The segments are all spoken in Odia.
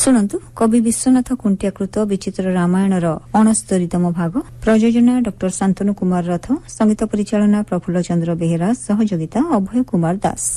शुणु कवि विश्वनाथ कुंटियाकृत विचित्र रामायणर 69तम भाग। प्रयोजना डॉ शांतनु कुमार रथ, संगीत परिचालना प्रफुल्ल चंद्र बेहेरा, सहयोगिता अभय कुमार दास।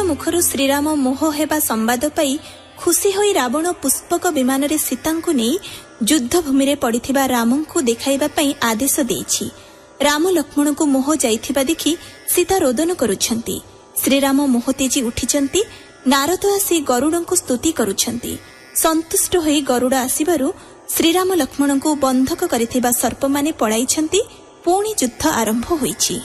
मुखर श्रीराम मोह हेबा संवाद पाई खुशी होई रावण पुष्पक विमान रे सीता को नहीं युद्ध भूमि रे पड़िथिबा रामन को देखाइबा पई आदेश देइछि। राम लक्ष्मण को मोह जाइथिबा देखि सीता रोदन करुछंती। श्रीराम मोह तेजी उठिचंती। नारद आसी गरुड़ को स्तुति करुछंती। संतुष्ट होई गरुड़ आसीबारु श्रीराम लक्ष्मण को बंधक करिथिबा सर्प माने पळाइछंती। पुणी युद्ध आरंभ होइछि।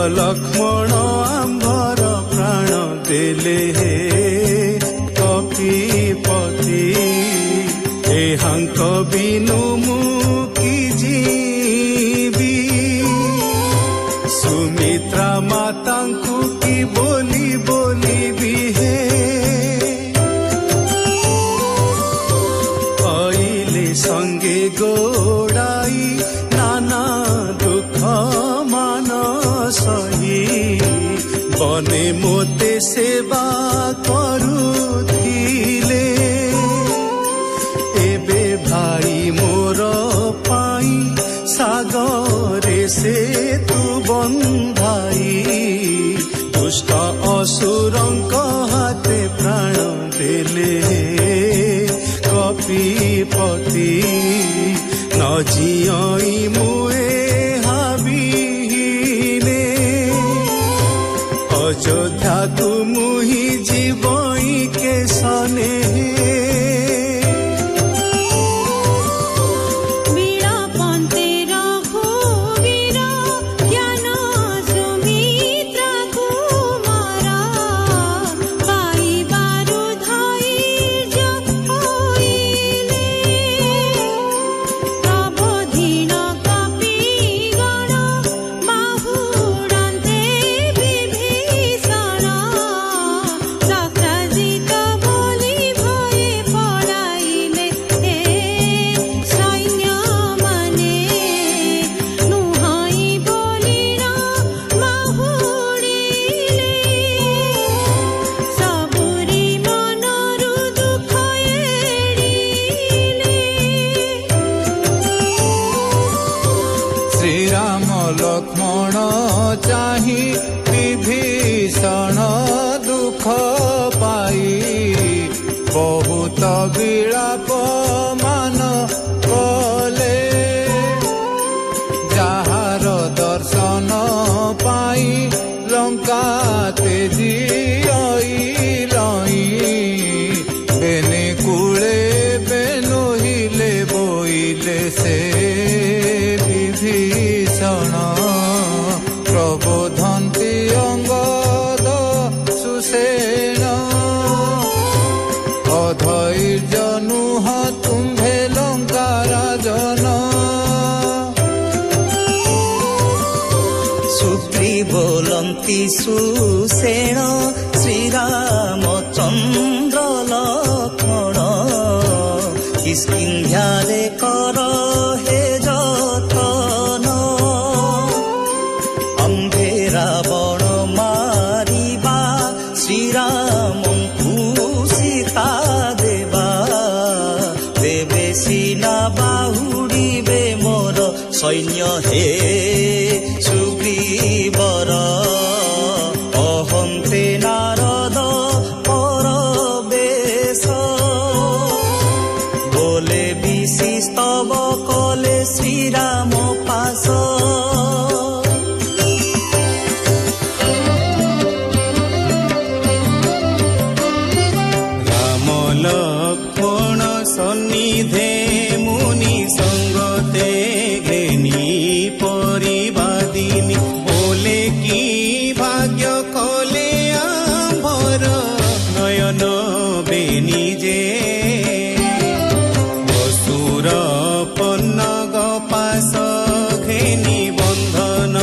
लक्ष्मण आंबर प्राण देले कपिपति एहांक बिनु मुकी जीवी सुमित्रा ମାତାଙ୍କୁ କି ବୋଲି ବୋଲିବି ହେ କହିଲେ ସଙ୍ଗେ ଗୋଡ଼ାଇ ନାନା ଦୁଃଖ ମାନ ସହି ବନେ ମୋତେ ସେବା କରୁଥିଲେ ଏବେ ଭାଇ ମୋର ପାଇଁ ସାଗରେ ସେ ତୁ ବନ୍ଧାଇ ଦୁଷ୍ଟ ଅସୁରଙ୍କ ହାତେ ପ୍ରାଣ ଦେଲେ କପିପତି ନ ଜିଅଇ ମୁଏ ହାବିନେ ଅଯୋଧ୍ୟାକୁ ମୁହିଁ ଯିବଇ କେଶନେ ବିଭୀଷଣ ଦୁଃଖ ପାଇ ବହୁତ ବିଳାପ ମାନ କଲେ ଯାହାର ଦର୍ଶନ ପାଇ ଲଙ୍କା ତେଜି ଅଇଲଇ ବେନି କୂଳେ ବେନୋହିଲେ ବୋଇଲେ ସେ ବିଭୀଷଣ ପ୍ରବୋଧନ୍ତି ଅଙ୍ଗଦ ସୁସେନ ଅଧୈର୍ଯ୍ୟ ନୁହ ତୁମ୍ଭେ ଲଙ୍କା ରାଜନ ସୁଗ୍ରୀବୋଲନ୍ତି ସୁସେନ ଶ୍ରୀରାମଚନ୍ଦ୍ର ଲକ୍ଷ୍ମଣ କିଷ୍କିନ୍ଧ୍ୟାରେ କର ହେ ଯତନ ରାବଣ ମାରିବା ଶ୍ରୀରାମଙ୍କୁ ସୀତା ଦେବା ଦେବେ ସିନା ବାହୁଡ଼ିବେ ମୋର ସୈନ୍ୟ ହେ ସୁଗ୍ରୀବର ଅହନ୍ତେ ନାରଦ ପରବେଶ ବୋଲେ ବିଶିଷ୍ଟବ କଲେ ଶ୍ରୀରାମ ପାଶ সন্নিধে মুনি সঙ্গতে ঘেনি পরিবাদিনী বলে কি ভাগ্য কলে আম্ভর নয়ন বেনি যে অসুর পন্ন গোপাস ঘেনি বন্ধন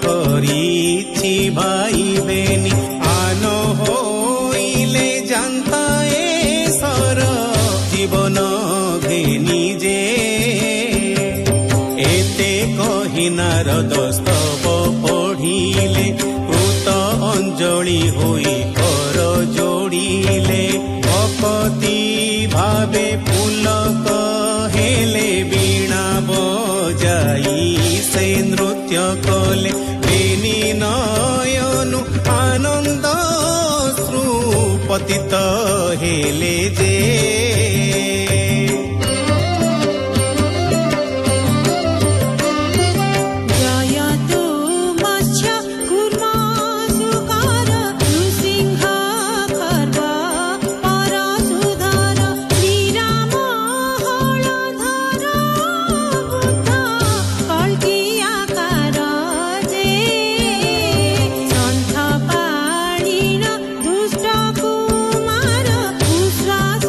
করিছি ভাই বেনি আন হইলে জানতায় জীবন ঘেনি যে এতে কহি নারদ স্তব পঢ়িলে কৃত অঞ্জলি হই কর যোড়িলে ভকতি ভাবে পুলক হেলে বীণা বজাই সে নৃত্য কলে বেনি নয়নু আনন্দ পতিত হেলে যে দুষ্ট কুমার উশ্বাস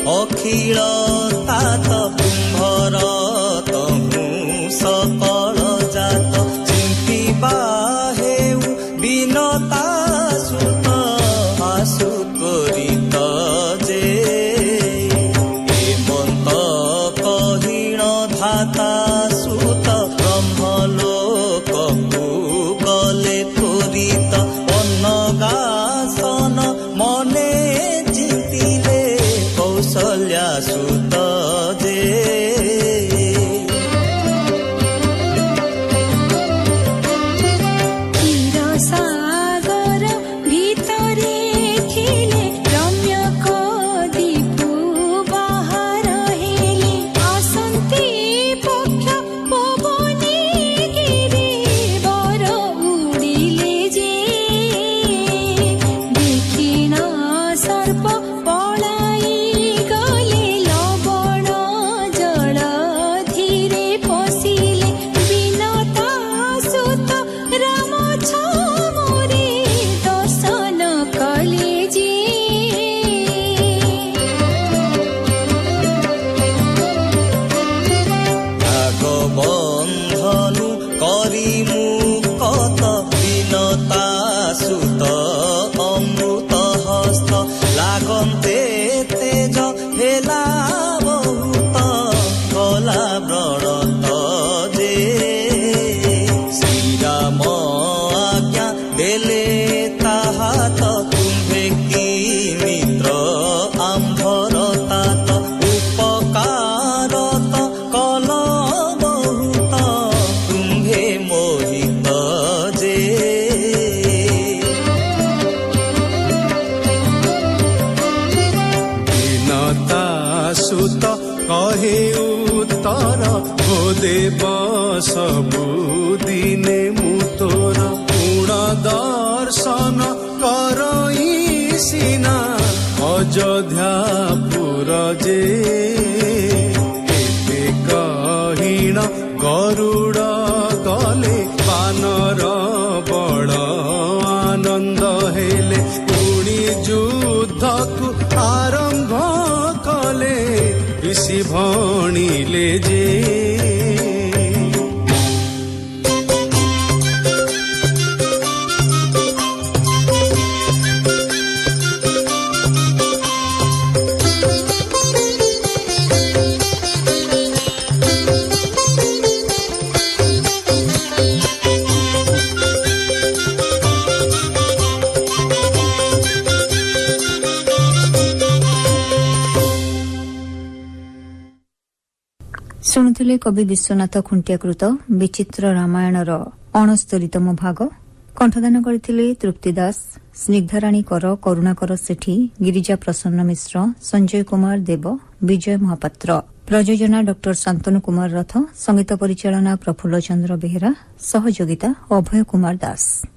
ଅଖିଳ ତାତ କୁମ୍ଭର ତମୁ ସକଳ ଜାତ ଚିନ୍ତିବା ହେଉ ବିନତା ସୁତ ଆସୁ ତ୍ୱରିତ ଯେ ଏମନ୍ତ କହିଣ ଧାତା ସୁତ ବ୍ରହ୍ମଲୋକକୁ ଗଲେ ତ୍ୱରିତ ଅନ୍ନଗାସନ ମନେ ଚିନ୍ତିଲେ କୌଶଲ୍ୟା ସୁତ ଯେ ଦେବ ସବୁଦିନେ ମୁଁ ତୋର ଗୁଣ ଦର୍ଶନ କରଇ ସିନା ଅଯୋଧ୍ୟାପୁର ଯେ ଏତେ କହିଣ ଗରୁଡ଼ ଗଲେ ବାନର ବଡ଼ ଆନନ୍ଦ ହେଲେ ପୁଣି ଯୁଦ୍ଧକୁ ଆରମ୍ଭ କଲେ ଋଷି ଭଣିଲେ ଯେ ଶୁଣୁଥିଲେ କବି ବିଶ୍ୱନାଥ ଖୁଣ୍ଟିଆକୃତ ବିଚିତ୍ର ରାମାୟଣର 69ତମ ଭାଗ। କଣ୍ଠଦାନ କରିଥିଲେ ତୃପ୍ତି ଦାସ, ସ୍ନିଗ୍ଧାରାଣୀ କର, କରୁଣାକର ସେଠୀ, ଗିରିଜା ପ୍ରସନ୍ନ ମିଶ୍ର, ସଞ୍ଜୟ କୁମାର ଦେବ, ବିଜୟ ମହାପାତ୍ର। ପ୍ରଯୋଜନା ଡକ୍ଟର ଶାନ୍ତନୁ କୁମାର ରଥ, ସଙ୍ଗୀତ ପରିଚାଳନା ପ୍ରଫୁଲ୍ଲ ଚନ୍ଦ୍ର ବେହେରା, ସହଯୋଗିତା ଅଭୟ କୁମାର ଦାସ।